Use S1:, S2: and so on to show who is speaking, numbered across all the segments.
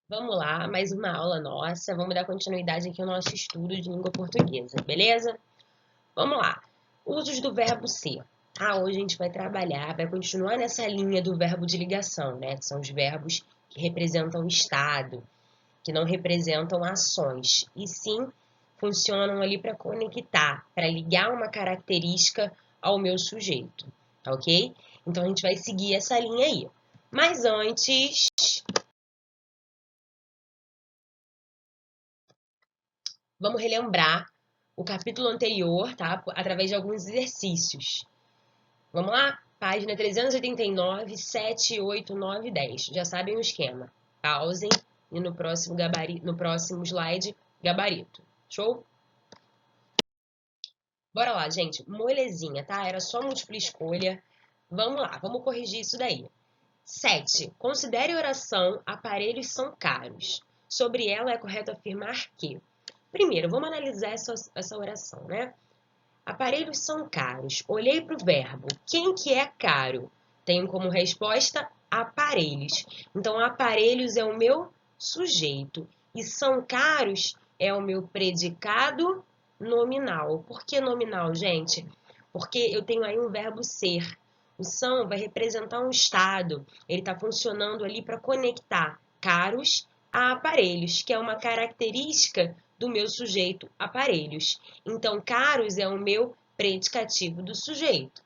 S1: Vamos lá, mais uma aula nossa. Vamos dar continuidade aqui ao nosso estudo de língua portuguesa, beleza? Vamos lá. Usos do verbo ser. Hoje a gente vai trabalhar, vai continuar nessa linha do verbo de ligação, né? Que são os verbos que representam o estado, que não representam ações, e sim funcionam ali para conectar, para ligar uma característica ao meu sujeito, tá ok? Então a gente vai seguir essa linha aí. Mas antes, vamos relembrar o capítulo anterior, tá? Através de alguns exercícios. Vamos lá? Página 389, 7, 8, 9 e 10. Já sabem o esquema. Pausem e no próximo slide, gabarito. Show? Bora lá, gente. Molezinha, tá? Era só múltipla escolha. Vamos lá, vamos corrigir isso daí. 7. Considere a oração aparelhos são caros. Sobre ela é correto afirmar que... Primeiro, vamos analisar essa oração, né? Aparelhos são caros. Olhei para o verbo. Quem que é caro? Tenho como resposta aparelhos. Então, aparelhos é o meu sujeito. E são caros é o meu predicado nominal. Por que nominal, gente? Porque eu tenho aí um verbo ser. O são vai representar um estado. Ele está funcionando ali para conectar caros a aparelhos, que é uma característica do meu sujeito aparelhos. Então, caros é o meu predicativo do sujeito.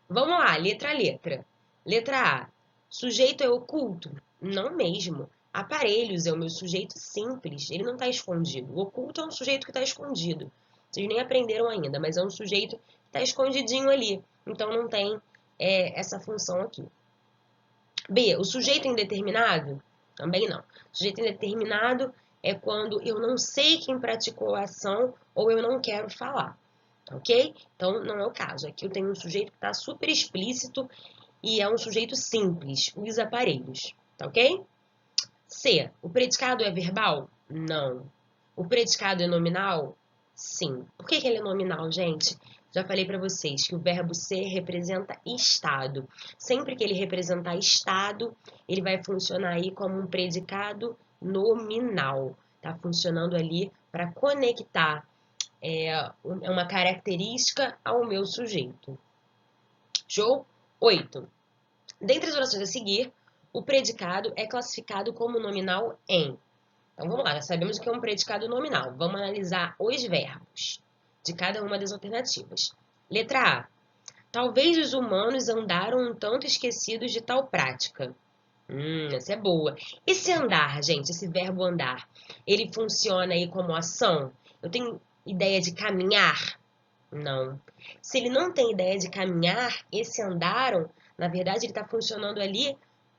S1: Vamos lá, letra a letra. Letra A. Sujeito é oculto? Não mesmo. Aparelhos é o meu sujeito simples, ele não está escondido. O oculto é um sujeito que está escondido. Vocês nem aprenderam ainda, mas é um sujeito que está escondidinho ali. Então, não tem essa função aqui. B. O sujeito indeterminado? Também não. O sujeito indeterminado é quando eu não sei quem praticou a ação ou eu não quero falar, ok? Então, não é o caso. Aqui eu tenho um sujeito que está super explícito e é um sujeito simples, os aparelhos, tá ok? C. O predicado é verbal? Não. O predicado é nominal? Sim. Por que ele é nominal, gente? Já falei para vocês que o verbo ser representa estado. Sempre que ele representar estado, ele vai funcionar aí como um predicado nominal. Tá funcionando ali para conectar uma característica ao meu sujeito. Show? 8. Dentre as orações a seguir, o predicado é classificado como nominal em. Então vamos lá, já sabemos o que é um predicado nominal. Vamos analisar os verbos de cada uma das alternativas. Letra A. Talvez os humanos andaram um tanto esquecidos de tal prática. Essa é boa. Esse andar, gente, esse verbo andar, ele funciona aí como ação? Eu tenho ideia de caminhar? Não. Se ele não tem ideia de caminhar, esse andaram, na verdade, ele está funcionando ali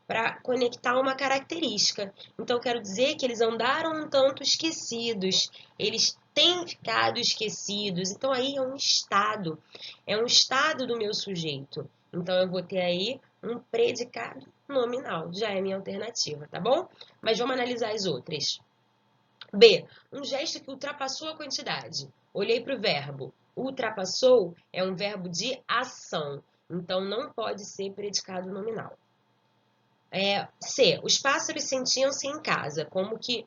S1: para conectar uma característica. Então, eu quero dizer que eles andaram um tanto esquecidos, eles têm ficado esquecidos. Então, aí é um estado do meu sujeito. Então, eu vou ter aí um predicado nominal, já é a minha alternativa, tá bom? Mas vamos analisar as outras. B. Um gesto que ultrapassou a quantidade. Olhei para o verbo. Ultrapassou é um verbo de ação, então não pode ser predicado nominal. C. Os pássaros sentiam-se em casa, como que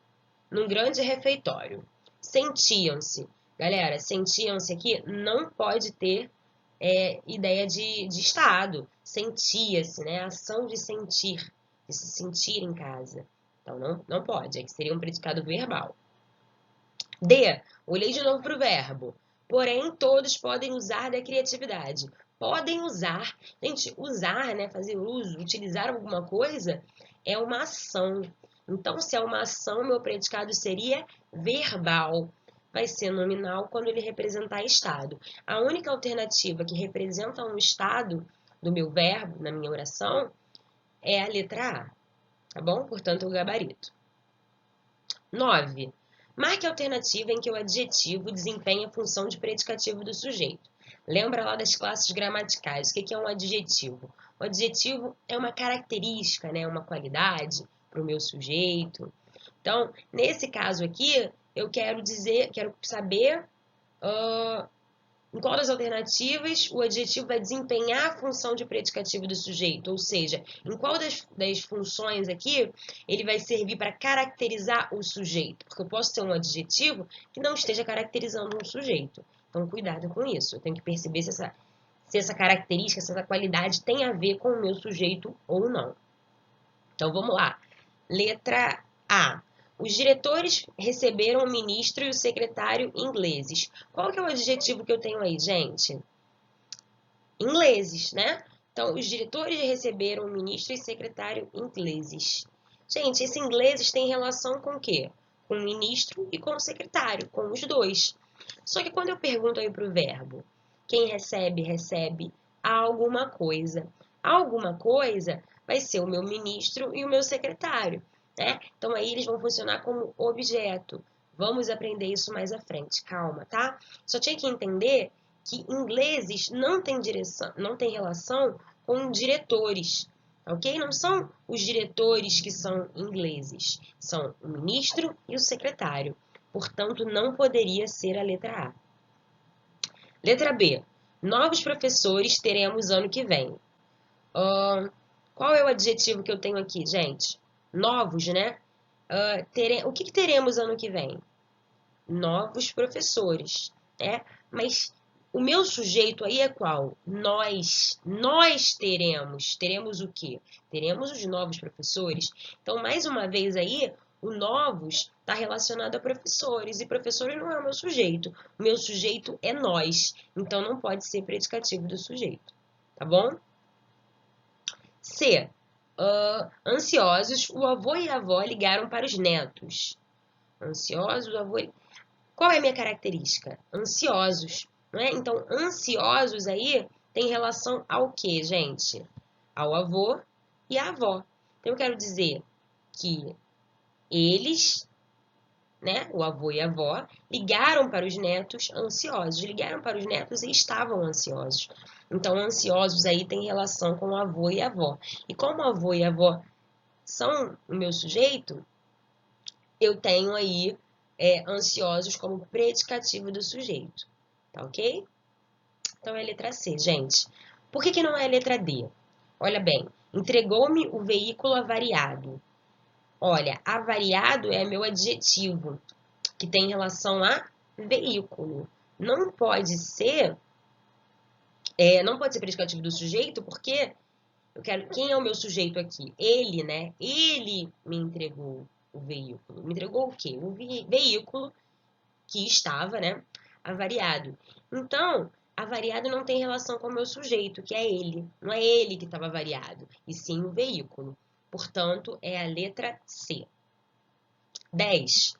S1: num grande refeitório. Sentiam-se. Galera, sentiam-se aqui não pode ter ideia de estado. Sentia-se, né? Ação de sentir, de se sentir em casa. Então, não pode, que seria um predicado verbal. D. Olhei de novo para o verbo. Porém, todos podem usar da criatividade. Podem usar. Gente, usar, né? Fazer uso, utilizar alguma coisa é uma ação. Então, se é uma ação, meu predicado seria verbal. Vai ser nominal quando ele representar estado. A única alternativa que representa um estado do meu verbo, na minha oração, é a letra A. Tá bom? Portanto, o gabarito. 9. Marque a alternativa em que o adjetivo desempenha a função de predicativo do sujeito. Lembra lá das classes gramaticais. O que é um adjetivo? O adjetivo é uma característica, né? Uma qualidade para o meu sujeito. Então, nesse caso aqui, eu quero saber Em qual das alternativas o adjetivo vai desempenhar a função de predicativo do sujeito? Ou seja, em qual das funções aqui ele vai servir para caracterizar o sujeito? Porque eu posso ter um adjetivo que não esteja caracterizando um sujeito. Então, cuidado com isso. Eu tenho que perceber se essa característica, se essa qualidade tem a ver com o meu sujeito ou não. Então, vamos lá. Letra A. Os diretores receberam o ministro e o secretário ingleses. Qual que é o adjetivo que eu tenho aí, gente? Ingleses, né? Então, os diretores receberam o ministro e o secretário ingleses. Gente, esse ingleses tem relação com o quê? Com o ministro e com o secretário, com os dois. Só que quando eu pergunto aí para o verbo, quem recebe, recebe alguma coisa. Alguma coisa vai ser o meu ministro e o meu secretário, né? Então, aí eles vão funcionar como objeto. Vamos aprender isso mais à frente, calma, tá? Só tinha que entender que ingleses não tem direção, não tem relação com diretores, ok? Não são os diretores que são ingleses, são o ministro e o secretário. Portanto, não poderia ser a letra A. Letra B. Novos professores teremos ano que vem. Qual é o adjetivo que eu tenho aqui, gente? Novos, né? O que teremos ano que vem? Novos professores, né? Mas o meu sujeito aí é qual? Nós. Nós teremos. Teremos o quê? Teremos os novos professores. Então, mais uma vez aí, o novos está relacionado a professores. E professores não é o meu sujeito. O meu sujeito é nós. Então, não pode ser predicativo do sujeito. Tá bom? C. Ansiosos, o avô e a avó ligaram para os netos. Ansiosos, o avô... Qual é a minha característica? Ansiosos, não é? Então, ansiosos aí tem relação ao quê, gente? Ao avô e à avó. Então, eu quero dizer que eles, né, o avô e a avó, ligaram para os netos ansiosos. Ligaram para os netos e estavam ansiosos. Então, ansiosos aí tem relação com o avô e a avó. E como o avô e a avó são o meu sujeito, eu tenho aí ansiosos como predicativo do sujeito, tá ok? Então é a letra C, gente. Por que não é a letra D? Olha bem, entregou-me o veículo avariado. Olha, avariado é meu adjetivo, que tem relação a veículo. Não pode ser predicativo do sujeito, porque eu quero... Quem é o meu sujeito aqui? Ele, né? Ele me entregou o veículo. Me entregou o quê? O veículo que estava, né, avariado. Então, avariado não tem relação com o meu sujeito, que é ele. Não é ele que estava avariado, e sim o veículo. Portanto, é a letra C. 10.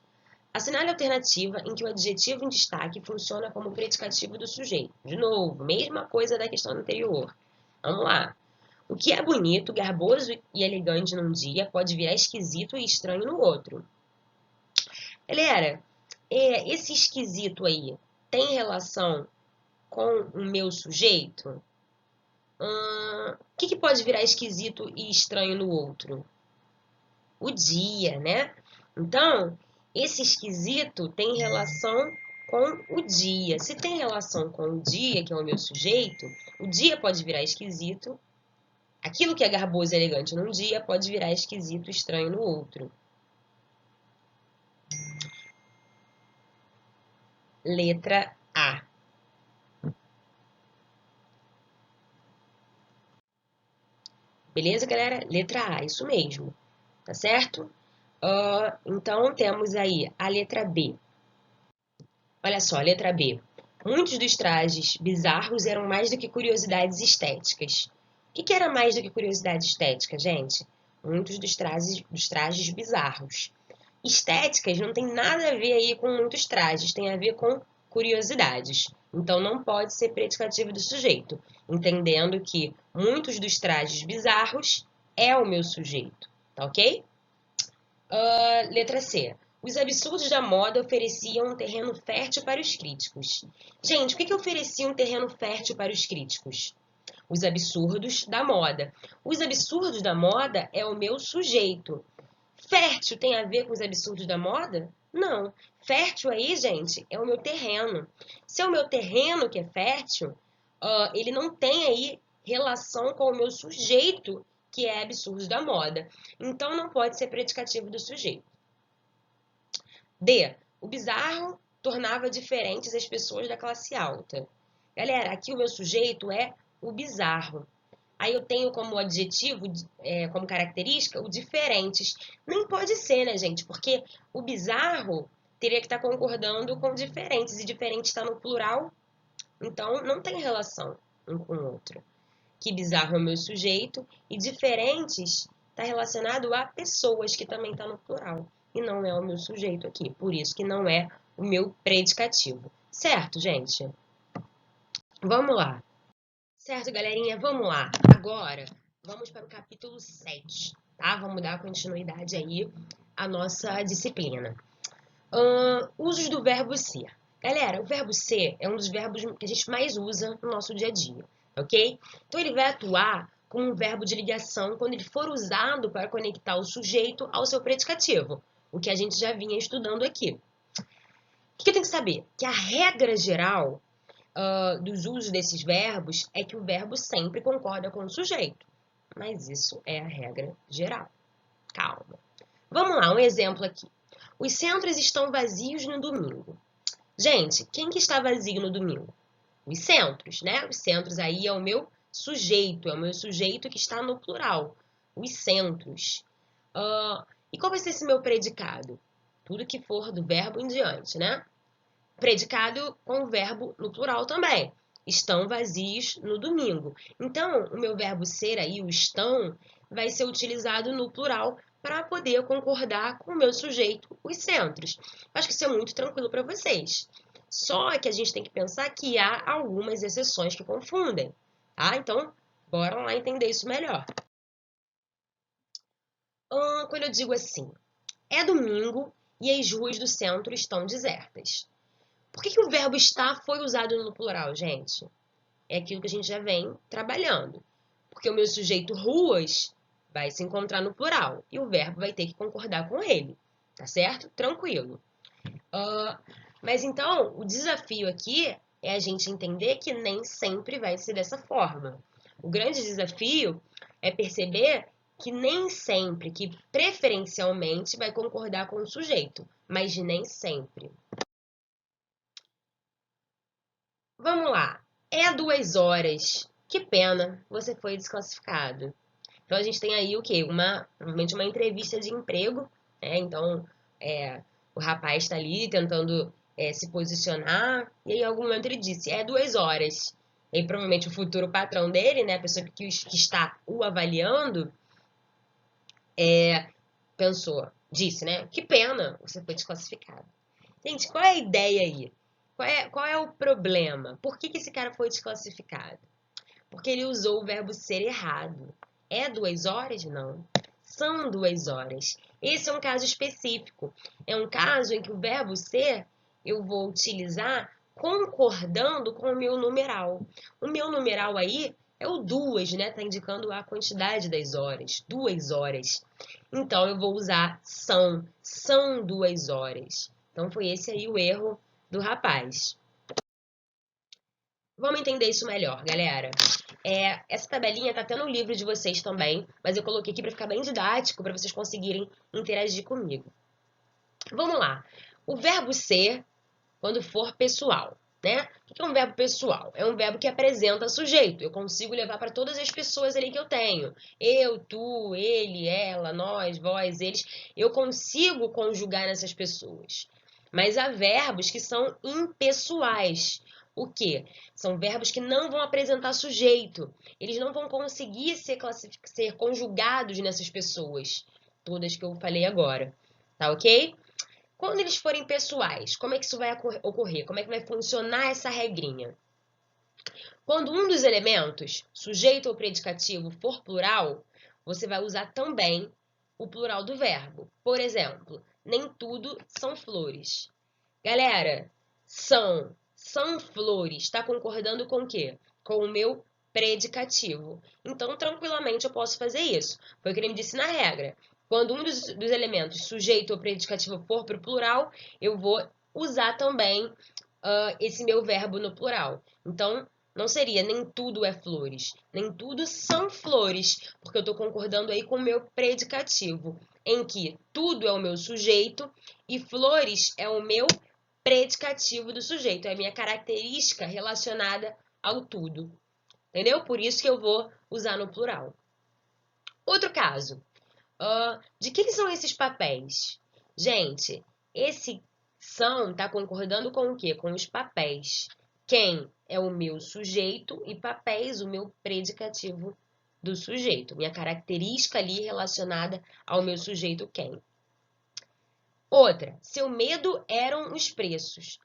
S1: Assinale a alternativa em que o adjetivo em destaque funciona como predicativo do sujeito. De novo, mesma coisa da questão anterior. Vamos lá. O que é bonito, garboso e elegante num dia pode virar esquisito e estranho no outro. Galera, esse esquisito aí tem relação com o meu sujeito? O que pode virar esquisito e estranho no outro? O dia, né? Então, esse esquisito tem relação com o dia. Se tem relação com o dia, que é o meu sujeito, o dia pode virar esquisito. Aquilo que é garboso e elegante num dia pode virar esquisito e estranho no outro. Letra A. Beleza, galera? Letra A, isso mesmo. Tá certo? Então, temos aí a letra B. Olha só, letra B. Muitos dos trajes bizarros eram mais do que curiosidades estéticas. O que era mais do que curiosidade estética, gente? Muitos dos trajes bizarros. Estéticas não tem nada a ver aí com muitos trajes, tem a ver com curiosidades. Então, não pode ser predicativo do sujeito, entendendo que muitos dos trajes bizarros é o meu sujeito, tá ok? Letra C. Os absurdos da moda ofereciam um terreno fértil para os críticos. Gente, o que oferecia um terreno fértil para os críticos? Os absurdos da moda. Os absurdos da moda é o meu sujeito. Fértil tem a ver com os absurdos da moda? Não. Fértil aí, gente, é o meu terreno. Se é o meu terreno que é fértil, ele não tem aí relação com o meu sujeito, que é absurdo da moda. Então, não pode ser predicativo do sujeito. D. O bizarro tornava diferentes as pessoas da classe alta. Galera, aqui o meu sujeito é o bizarro. Aí eu tenho como adjetivo, como característica, o diferentes. Nem pode ser, né, gente? Porque o bizarro teria que estar concordando com diferentes. E diferente está no plural, então não tem relação um com o outro. Que bizarro é o meu sujeito. E diferentes está relacionado a pessoas, que também está no plural. E não é o meu sujeito aqui. Por isso que não é o meu predicativo. Certo, gente? Vamos lá. Certo, galerinha? Vamos lá. Agora, vamos para o capítulo 7, tá? Vamos dar continuidade aí à nossa disciplina. Usos do verbo ser. Galera, o verbo ser é um dos verbos que a gente mais usa no nosso dia a dia, ok? Então, ele vai atuar como um verbo de ligação quando ele for usado para conectar o sujeito ao seu predicativo, o que a gente já vinha estudando aqui. O que eu tenho que saber? Que a regra geral dos usos desses verbos é que o verbo sempre concorda com o sujeito. Mas isso é a regra geral. Calma. Vamos lá, um exemplo aqui. Os centros estão vazios no domingo. Gente, quem que está vazio no domingo? Os centros, né? Os centros aí é o meu sujeito que está no plural. Os centros. E qual vai ser esse meu predicado? Tudo que for do verbo em diante, né? Predicado com o verbo no plural também. Estão vazios no domingo. Então, o meu verbo ser aí, o estão, vai ser utilizado no plural para poder concordar com o meu sujeito, os centros. Acho que isso é muito tranquilo para vocês. Só que a gente tem que pensar que há algumas exceções que confundem, tá? Então, bora lá entender isso melhor. Quando eu digo assim, é domingo e as ruas do centro estão desertas. Por que o verbo estar foi usado no plural, gente? É aquilo que a gente já vem trabalhando. Porque o meu sujeito ruas vai se encontrar no plural e o verbo vai ter que concordar com ele, tá certo? Tranquilo. Mas então, o desafio aqui é a gente entender que nem sempre vai ser dessa forma. O grande desafio é perceber que nem sempre, que preferencialmente vai concordar com o sujeito, mas nem sempre. Vamos lá. É 2 horas. Que pena, você foi desclassificado. Então, a gente tem aí o quê? Provavelmente uma entrevista de emprego, né? Então, o rapaz está ali tentando se posicionar, e aí, em algum momento, ele disse, é 2 horas. E aí, provavelmente, o futuro patrão dele, né? A pessoa que está o avaliando, disse, né? Que pena, você foi desclassificado. Gente, qual é a ideia aí? Qual é o problema? Por que esse cara foi desclassificado? Porque ele usou o verbo ser errado. É 2 horas? Não. São 2 horas. Esse é um caso específico. É um caso em que o verbo ser eu vou utilizar concordando com o meu numeral. O meu numeral aí é o 2, né? Está indicando a quantidade das horas. 2 horas. Então, eu vou usar são. São 2 horas. Então, foi esse aí o erro do rapaz. Vamos entender isso melhor, galera. Essa tabelinha tá até no livro de vocês também, mas eu coloquei aqui para ficar bem didático, para vocês conseguirem interagir comigo. Vamos lá. O verbo ser, quando for pessoal, né? O que é um verbo pessoal? É um verbo que apresenta sujeito. Eu consigo levar para todas as pessoas ali que eu tenho. Eu, tu, ele, ela, nós, vós, eles. Eu consigo conjugar nessas pessoas. Mas há verbos que são impessoais. O quê? São verbos que não vão apresentar sujeito. Eles não vão conseguir ser conjugados nessas pessoas. Todas que eu falei agora. Tá ok? Quando eles forem pessoais, como é que isso vai ocorrer? Como é que vai funcionar essa regrinha? Quando um dos elementos, sujeito ou predicativo, for plural, você vai usar também o plural do verbo. Por exemplo, nem tudo são flores. Galera, são flores. Está concordando com o quê? Com o meu predicativo. Então, tranquilamente, eu posso fazer isso. Foi o que ele me disse na regra. Quando um dos elementos sujeito ou predicativo for para o plural, eu vou usar também esse meu verbo no plural. Então, não seria nem tudo é flores, nem tudo são flores, porque eu estou concordando aí com o meu predicativo, em que tudo é o meu sujeito e flores é o meu predicativo do sujeito, é a minha característica relacionada ao tudo. Entendeu? Por isso que eu vou usar no plural. Outro caso. De que são esses papéis? Gente, esse são está concordando com o quê? Com os papéis. Quem é o meu sujeito e papéis, o meu predicativo do sujeito. Minha característica ali relacionada ao meu sujeito quem. Outra, seu medo eram os preços.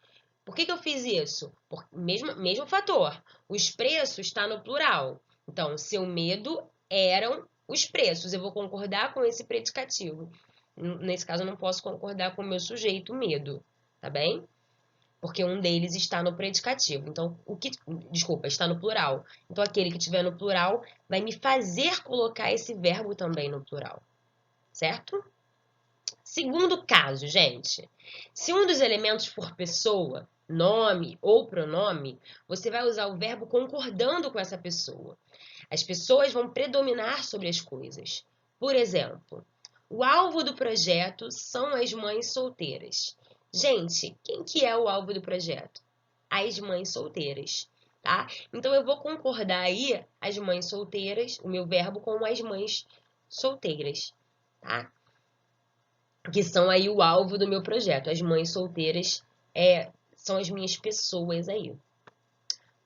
S1: Por que eu fiz isso? Mesmo fator. Os preços está no plural. Então, seu medo eram os preços. Eu vou concordar com esse predicativo. Nesse caso, eu não posso concordar com o meu sujeito, medo. Tá bem? Porque um deles está no predicativo. Então, desculpa, está no plural. Então, aquele que estiver no plural vai me fazer colocar esse verbo também no plural. Certo? Segundo caso, gente. Se um dos elementos for pessoa, nome ou pronome, você vai usar o verbo concordando com essa pessoa. As pessoas vão predominar sobre as coisas. Por exemplo, o alvo do projeto são as mães solteiras. Gente, quem que é o alvo do projeto? As mães solteiras, tá? Então, eu vou concordar aí as mães solteiras, o meu verbo com as mães solteiras, tá? Que são aí o alvo do meu projeto. As mães solteiras são as minhas pessoas aí.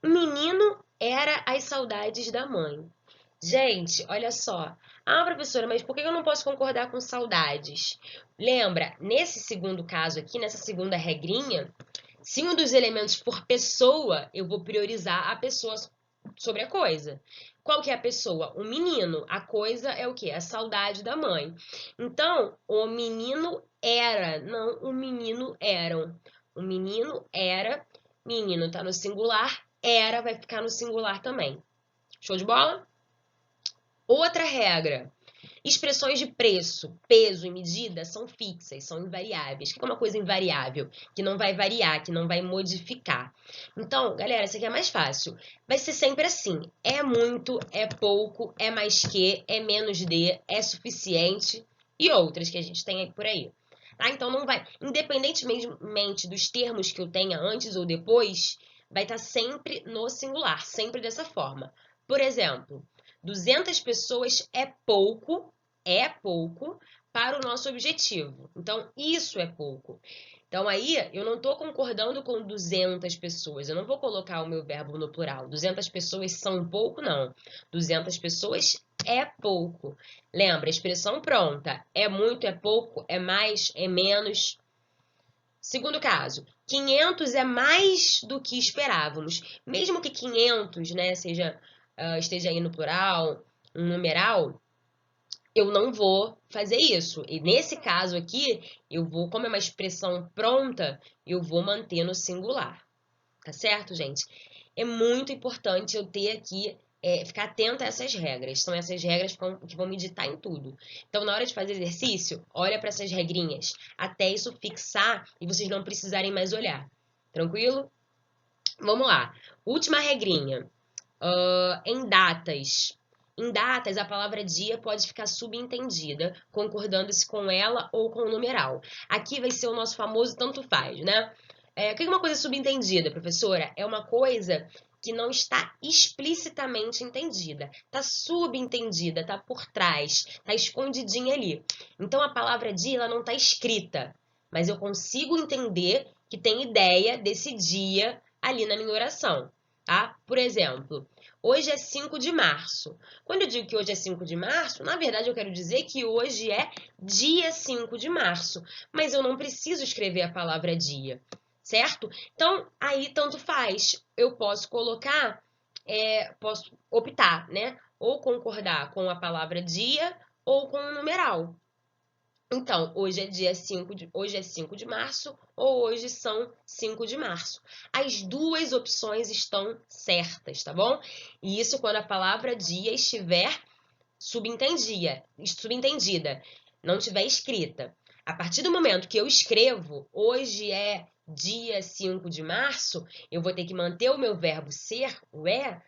S1: O menino era as saudades da mãe. Gente, olha só. Ah, professora, mas por que eu não posso concordar com saudades? Lembra, nesse segundo caso aqui, nessa segunda regrinha, se um dos elementos for pessoa, eu vou priorizar a pessoa sobre a coisa. Qual que é a pessoa? O menino. A coisa é o quê? A saudade da mãe. Então, o menino era. Não, o menino eram. O menino era. Menino tá no singular. Era vai ficar no singular também. Show de bola? Outra regra. Expressões de preço, peso e medida são fixas, são invariáveis. O que é uma coisa invariável? Que não vai variar, que não vai modificar. Então, galera, isso aqui é mais fácil. Vai ser sempre assim. É muito, é pouco, é mais que, é menos de, é suficiente e outras que a gente tem aí por aí. Tá? Então, não vai, independentemente dos termos que eu tenha antes ou depois, vai estar sempre no singular, sempre dessa forma. Por exemplo, 200 pessoas é pouco para o nosso objetivo. Então, isso é pouco. Então, aí, eu não estou concordando com 200 pessoas. Eu não vou colocar o meu verbo no plural. 200 pessoas são pouco, não. 200 pessoas é pouco. Lembra, expressão pronta. É muito, é pouco, é mais, é menos. Segundo caso, 500 é mais do que esperávamos. Mesmo que 500, né, esteja aí no plural, um numeral, eu não vou fazer isso. E nesse caso aqui, como é uma expressão pronta, eu vou manter no singular. Tá certo, gente? É muito importante eu ter aqui, ficar atenta a essas regras. São essas regras que vão me ditar em tudo. Então, na hora de fazer exercício, olha para essas regrinhas, até isso fixar e vocês não precisarem mais olhar. Tranquilo? Vamos lá. Última regrinha. Em datas. Em datas, a palavra dia pode ficar subentendida, concordando-se com ela ou com o numeral. Aqui vai ser o nosso famoso tanto faz, né? O que é uma coisa subentendida, professora? É uma coisa que não está explicitamente entendida. Está subentendida, está por trás, está escondidinha ali. Então, a palavra dia ela não está escrita, mas eu consigo entender que tem ideia desse dia ali na minha oração, tá? Por exemplo, hoje é 5 de março. Quando eu digo que hoje é 5 de março, na verdade eu quero dizer que hoje é dia 5 de março, mas eu não preciso escrever a palavra dia, certo? Então, aí tanto faz. Eu posso colocar, posso optar, né? Ou concordar com a palavra dia ou com o numeral. Então, hoje é 5 de março ou hoje são 5 de março. As duas opções estão certas, tá bom? E isso quando a palavra dia estiver subentendida. não tiver escrita. A partir do momento que eu escrevo, hoje é dia 5 de março, eu vou ter que manter o meu verbo ser, o é,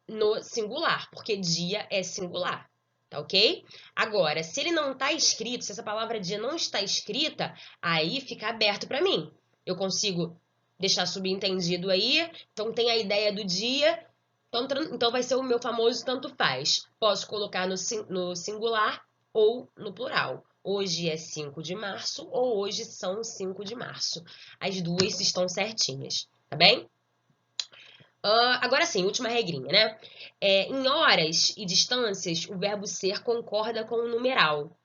S1: no singular, porque dia é singular, tá ok? Agora, se ele não está escrito, se essa palavra dia não está escrita, aí fica aberto para mim. Eu consigo deixar subentendido aí, então tem a ideia do dia, então vai ser o meu famoso tanto faz. Posso colocar no singular ou no plural. Hoje é 5 de março ou hoje são 5 de março. As duas estão certinhas, tá bem? Agora sim, última regrinha, né? Em horas e distâncias, o verbo ser concorda com o numeral.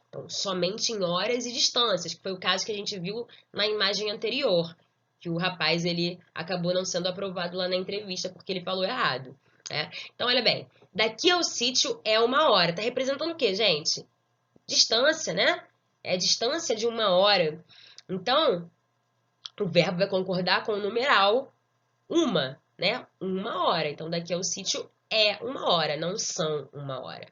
S1: Então, somente em horas e distâncias, que foi o caso que a gente viu na imagem anterior, que o rapaz ele acabou não sendo aprovado lá na entrevista porque ele falou errado. Né? Então, olha bem, daqui ao sítio é 1 hora. Tá representando o quê, gente? Distância, né? É a distância de 1 hora. Então, o verbo vai concordar com o numeral né? 1 hora. Então, daqui ao sítio é 1 hora, não são 1 hora.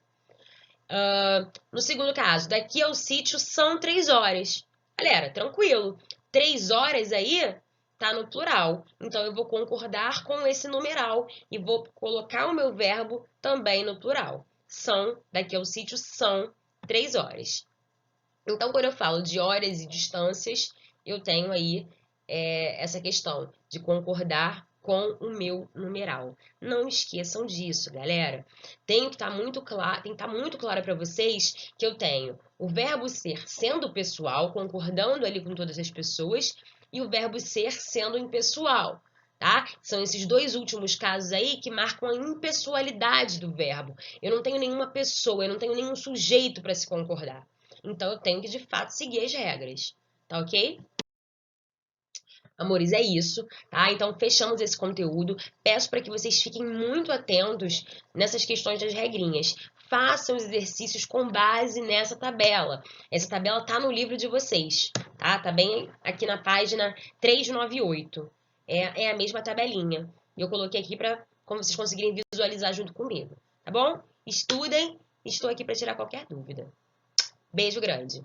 S1: No segundo caso, daqui ao sítio são 3 horas. Galera, tranquilo. 3 horas aí tá no plural. Então, eu vou concordar com esse numeral e vou colocar o meu verbo também no plural. Daqui ao sítio são 3 horas. Então, quando eu falo de horas e distâncias, eu tenho aí essa questão de concordar com o meu numeral. Não esqueçam disso, galera. Tem que estar muito claro para vocês que eu tenho o verbo ser sendo pessoal, concordando ali com todas as pessoas, e o verbo ser sendo impessoal. Tá? São esses dois últimos casos aí que marcam a impessoalidade do verbo. Eu não tenho nenhuma pessoa, eu não tenho nenhum sujeito para se concordar. Então, eu tenho que, de fato, seguir as regras. Tá ok? Amores, é isso, tá? Então, fechamos esse conteúdo. Peço para que vocês fiquem muito atentos nessas questões das regrinhas. Façam os exercícios com base nessa tabela. Essa tabela tá no livro de vocês, tá? Tá bem aqui na página 398. É a mesma tabelinha. E eu coloquei aqui para como vocês conseguirem visualizar junto comigo, tá bom? Estudem, estou aqui para tirar qualquer dúvida. Beijo grande!